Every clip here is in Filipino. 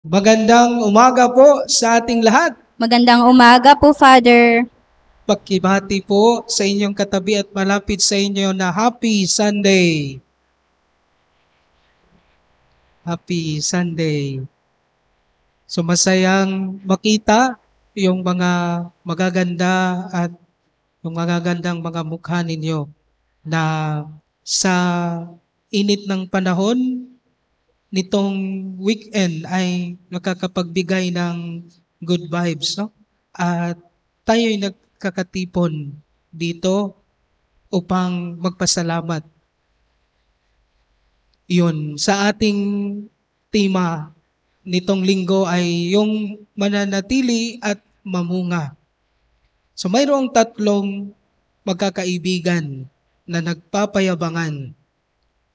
Magandang umaga po sa ating lahat. Magandang umaga po, Father. Pagkibati po sa inyong katabi at malapit sa inyo na Happy Sunday. Happy Sunday. So masayang makita yung mga magaganda at yung magagandang mga mukha ninyo na sa init ng panahon nitong weekend ay nakakapagbigay ng good vibes, no? At tayo'y nagkakatipon dito upang magpasalamat. Yun, sa ating tema nitong linggo ay yung mananatili at mamunga. So mayroong tatlong magkakaibigan na nagpapayabangan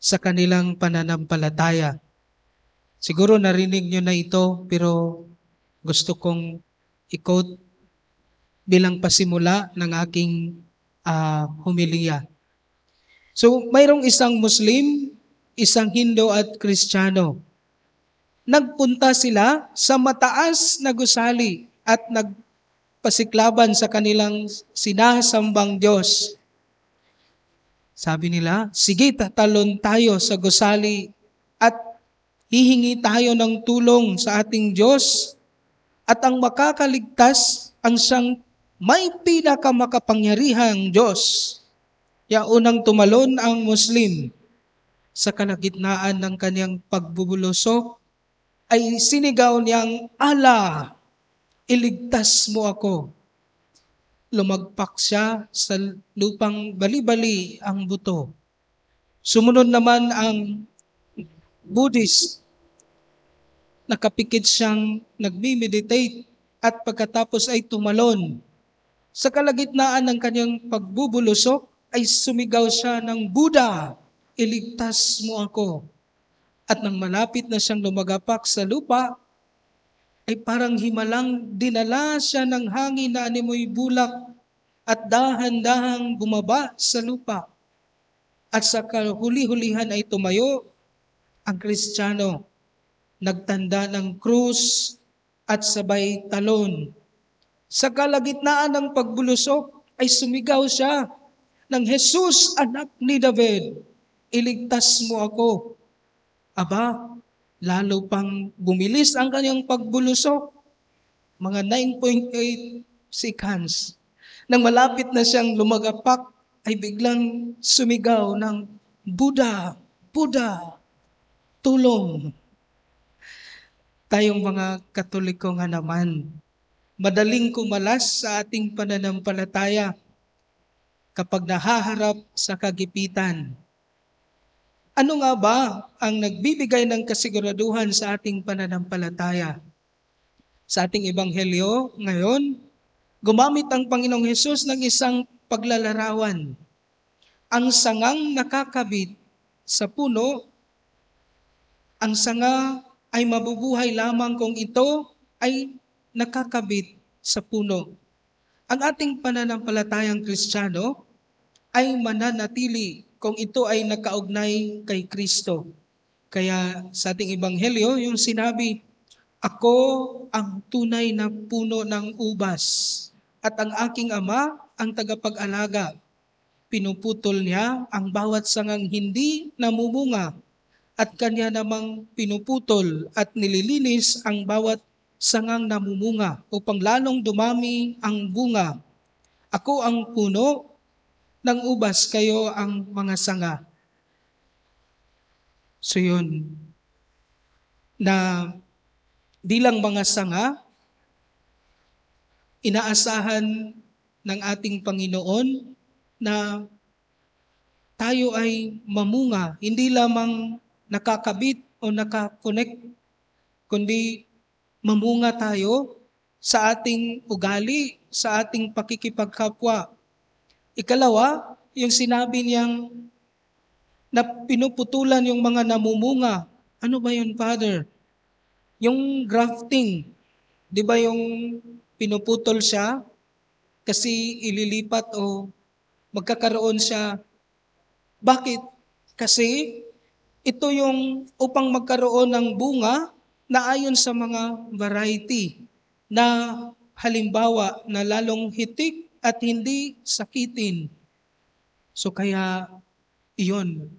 sa kanilang pananampalataya. Siguro narinig nyo na ito, pero gusto kong i-quote bilang pasimula ng aking humiliya. So, mayroong isang Muslim, isang Hindu at Kristiyano. Nagpunta sila sa mataas na gusali at nagpasiklaban sa kanilang sinasambang Diyos. Sabi nila, sige, tatalon tayo sa gusali at hihingi tayo ng tulong sa ating Diyos at ang makakaligtas ang siyang may pinakamakapangyarihang Diyos. Ya unang tumalon ang Muslim sa kalagitnaan ng kanyang pagbubulusok ay sinigaw niyang, Allah, iligtas mo ako. Lumagpak siya sa lupang bali-bali ang buto. Sumunod naman ang Buddhist. Nakapikit siyang nagmi-meditate at pagkatapos ay tumalon. Sa kalagitnaan ng kanyang pagbubulusok ay sumigaw siya ng Buddha, iligtas mo ako. At nang malapit na siyang lumagapak sa lupa, ay parang himalang dinala siya ng hangin na animoy bulak at dahan-dahang bumaba sa lupa. At sa kahuli-hulihan ay tumayo ang Kristiyano, nagtanda ng krus at sabay talon. Sa kalagitnaan ng pagbulusok ay sumigaw siya ng Jesus, anak ni David, iligtas mo ako. Aba, lalo pang bumilis ang kanyang pagbulusok, mga 9.8 seconds. Nang malapit na siyang lumagapak, ay biglang sumigaw ng Buddha, Buddha, tulong. Tayong mga Katoliko nga naman, madaling kumalas sa ating pananampalataya kapag nahaharap sa kagipitan. Ano nga ba ang nagbibigay ng kasiguraduhan sa ating pananampalataya? Sa ating ebanghelyo ngayon, gumamit ang Panginoong Hesus ng isang paglalarawan. Ang sangang nakakabit sa puno, ang sanga ay mabubuhay lamang kung ito ay nakakabit sa puno. Ang ating pananampalatayang Kristiyano ay mananatili kung ito ay nakaugnay kay Kristo. Kaya sa ating ebanghelyo, yung sinabi, ako ang tunay na puno ng ubas at ang aking ama ang tagapag-alaga. Pinuputol niya ang bawat sangang hindi namumunga at kanya namang pinuputol at nililinis ang bawat sangang namumunga upang lalong dumami ang bunga. Ako ang puno ng ubas, kayo ang mga sanga. So yun, na di lang mga sanga, inaasahan ng ating Panginoon na tayo ay mamunga, hindi lamang nakakabit o nakakonect, kundi mamunga tayo sa ating ugali, sa ating pakikipagkapwa. Ikalawa, yung sinabi niyang na pinuputulan yung mga namumunga. Ano ba yun, Father? Yung grafting, di ba yung pinuputol siya kasi ililipat o magkakaroon siya. Bakit? Kasi ito yung upang magkaroon ng bunga, na ayon sa mga variety na halimbawa na lalong hitik at hindi sakitin. So kaya iyon.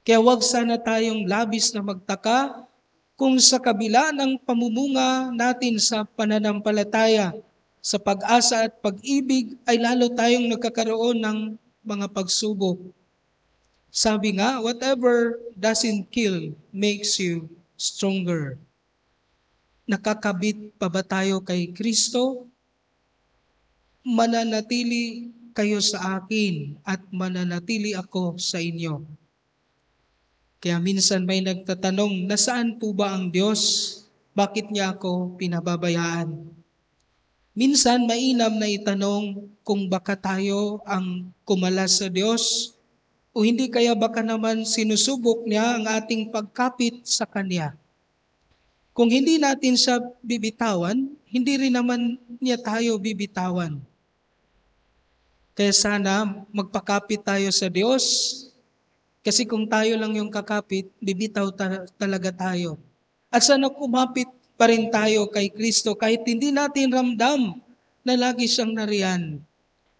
Kaya wag sana tayong labis na magtaka kung sa kabila ng pamumunga natin sa pananampalataya, sa pag-asa at pag-ibig ay lalo tayong nagkakaroon ng mga pagsubok. Sabi nga, whatever doesn't kill makes you stronger. Nakakabit pa ba tayo kay Kristo? Mananatili kayo sa akin at mananatili ako sa inyo. Kaya minsan may nagtatanong, nasaan po ba ang Diyos? Bakit niya ako pinababayaan? Minsan mainam na itanong kung baka tayo ang kumalas sa Diyos o hindi kaya baka naman sinusubok niya ang ating pagkapit sa Kanya. Kung hindi natin siya bibitawan, hindi rin naman niya tayo bibitawan. Kaya sana magpakapit tayo sa Diyos. Kasi kung tayo lang yung kakapit, bibitaw talaga tayo. At sana kumapit pa rin tayo kay Kristo kahit hindi natin ramdam na lagi siyang nariyan.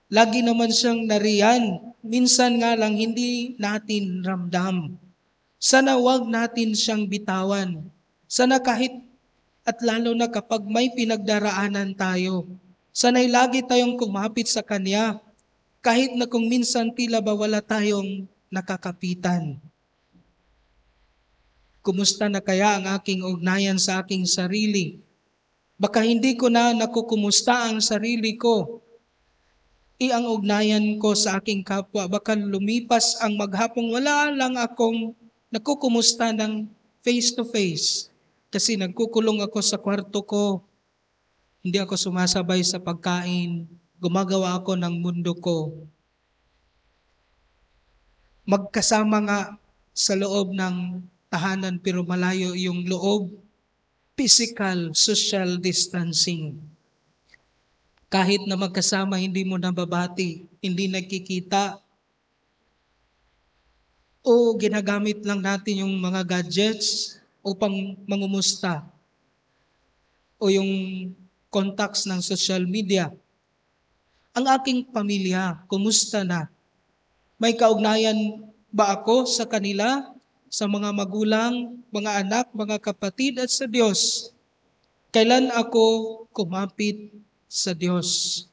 Lagi naman siyang nariyan. Minsan nga lang hindi natin ramdam. Sana wag natin siyang bitawan. Sana kahit at lalo na kapag may pinagdaraanan tayo, sana'y lagi tayong kumapit sa Kanya kahit na kung minsan tila ba wala tayong nakakapitan. Kumusta na kaya ang aking ugnayan sa aking sarili? Baka hindi ko na nakukumusta ang sarili ko. Ang ugnayan ko sa aking kapwa, baka lumipas ang maghapong wala lang akong nakukumusta ng face to face. Kasi nagkukulong ako sa kwarto ko, hindi ako sumasabay sa pagkain, gumagawa ako ng mundo ko. Magkasama nga sa loob ng tahanan pero malayo yung loob, physical, social distancing. Kahit na magkasama, hindi mo nababati, hindi nagkikita, o ginagamit lang natin yung mga gadgets upang mangumusta o yung contacts ng social media. Ang aking pamilya, kumusta na? May kaugnayan ba ako sa kanila, sa mga magulang, mga anak, mga kapatid at sa Diyos? Kailan ako kumapit sa Diyos?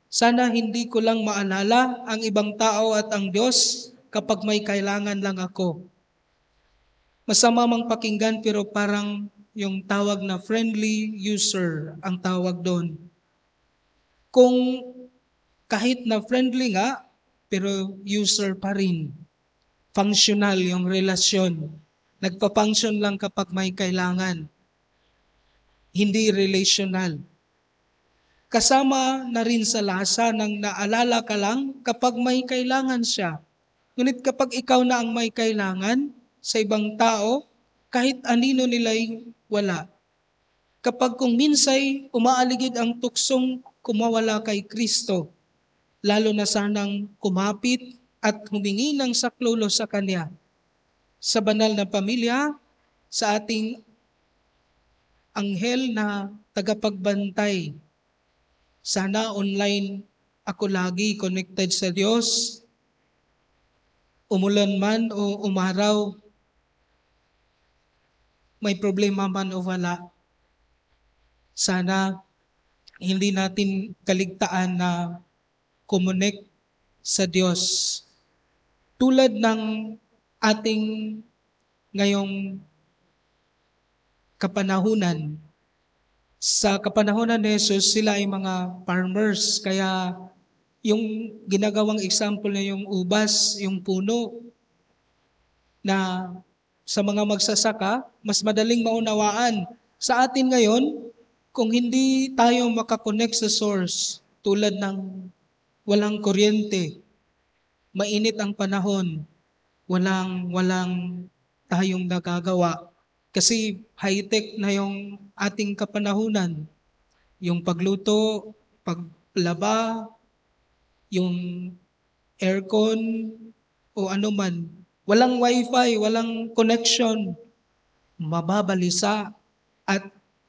Sana hindi ko lang maalala ang ibang tao at ang Diyos kapag may kailangan lang ako. Masama mang pakinggan pero parang yung tawag na friendly user ang tawag doon. Kung kahit na friendly nga, pero user pa rin. Functional yung relasyon. Nagpa-function lang kapag may kailangan. Hindi relational. Kasama na rin sa lasa ng naalala ka lang kapag may kailangan siya. Ngunit kapag ikaw na ang may kailangan sa ibang tao, kahit anino nila'y wala. Kapag kung minsay umaaligid ang tuksong kumawala kay Kristo, lalo na sanang kumapit at humingi ng saklolo sa Kanya. Sa banal na pamilya, sa ating anghel na tagapagbantay. Sana online ako lagi connected sa Diyos. Umulan man o umaraw, may problema man o wala. Sana hindi natin kaligtaan na connect sa Diyos. Tulad ng ating ngayong kapanahunan. Sa kapanahunan ni Jesus, sila ay mga farmers. Kaya yung ginagawang example na yung ubas, yung puno, na sa mga magsasaka, mas madaling maunawaan. Sa atin ngayon, kung hindi tayo makakonect sa source, tulad ng walang kuryente, mainit ang panahon, walang tayong nagagawa. Kasi high-tech na yung ating kapanahunan. Yung pagluto, paglaba, yung aircon, o ano man. Walang wifi, walang connection. mababalisa at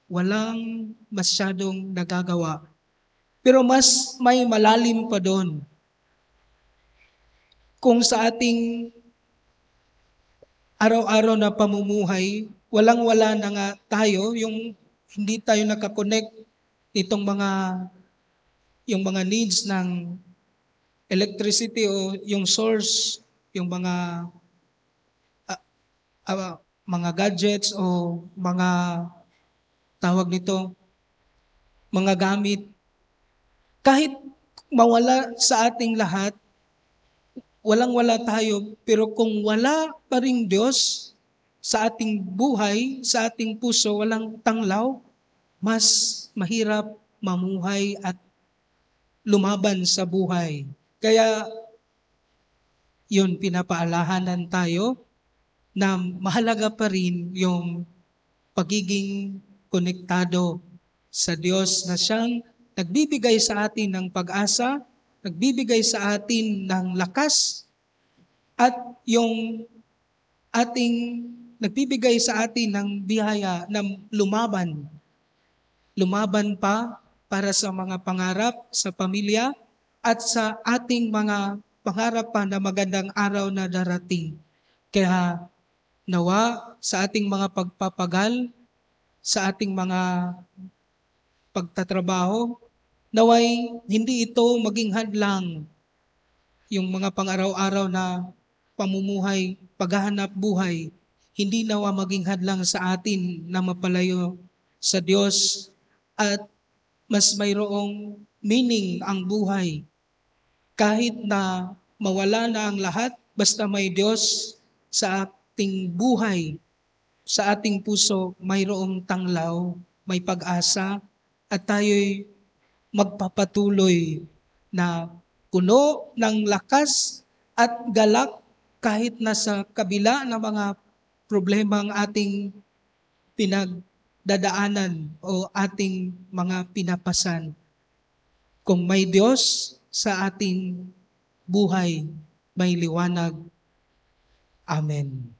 walang masyadong nagagawa. Pero mas may malalim pa doon. Kung sa ating araw-araw na pamumuhay, walang-wala na nga tayo, yung hindi tayo nakakonect itong yung mga needs ng electricity o yung source, yung mga gadgets o mga tawag nito, mga gamit. Kahit mawala sa ating lahat, walang-wala tayo, pero kung wala pa ring Diyos sa ating buhay, sa ating puso, walang tanglaw, mas mahirap mamuhay at lumaban sa buhay. Kaya yun, pinapaalahanan tayo na mahalaga pa rin yung pagiging konektado sa Diyos na siyang nagbibigay sa atin ng pag-asa, nagbibigay sa atin ng lakas, at yung nagbibigay sa atin ng biyaya na lumaban pa para sa mga pangarap sa pamilya at sa ating mga pangarap pa na magandang araw na darating. Kaya nawa sa ating mga pagpapagal, sa ating mga pagtatrabaho, naway hindi ito maging hadlang yung mga pang-araw-araw na pamumuhay, paghahanap buhay, hindi nawa maging hadlang sa atin na mapalayo sa Diyos at mas mayroong meaning ang buhay. Kahit na mawala na ang lahat, basta may Diyos sa ating buhay, sa ating puso, mayroong tanglaw, may pag-asa, at tayo'y magpapatuloy na puno ng lakas at galak kahit nasa kabila ng mga problema ang ating pinagdadaanan o ating mga pinapasan. Kung may Diyos sa ating buhay, may liwanag. Amen.